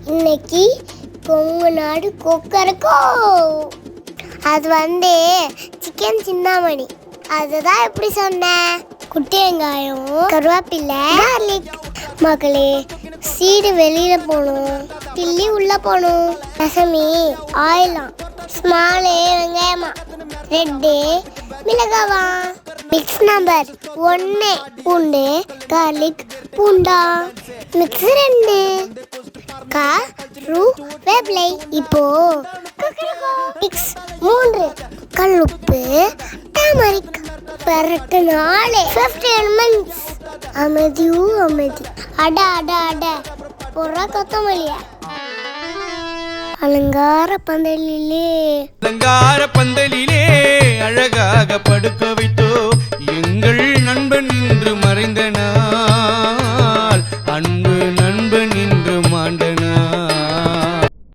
இன்னைக்கு கொங்கு நாடு கொக்கரக்கோ. அது சிக்கன் சின்னாமணி. அதுதான் எப்படி சொன்னேன்? குட்டி வெங்காயம், கருவேப்பிலை, கார்லிக். மகளே, சீடு வெளியில போகணும், கிள்ளி உள்ள போகணும். ரசமி ஆயிலாம், ஸ்மாலு வெங்காயமா, ரெட்டு மிளகாவா. மிக்ஸ் நம்பர் 1 பூண்டு, கார்லிக் பூண்டா. மிக்ஸ் 2 கருவேப்பிலை. இப்போ மிக்ஸ் 3 கல்லுப்பு, டர்மரிக். பரட்டு 4 15 minutes. அமைதியூ அமைதி. அட அட அட பொற கொத்தமல்லியா. அலங்கார பந்தலிலே அழகாக படுக்க வைத்தோ எங்கள்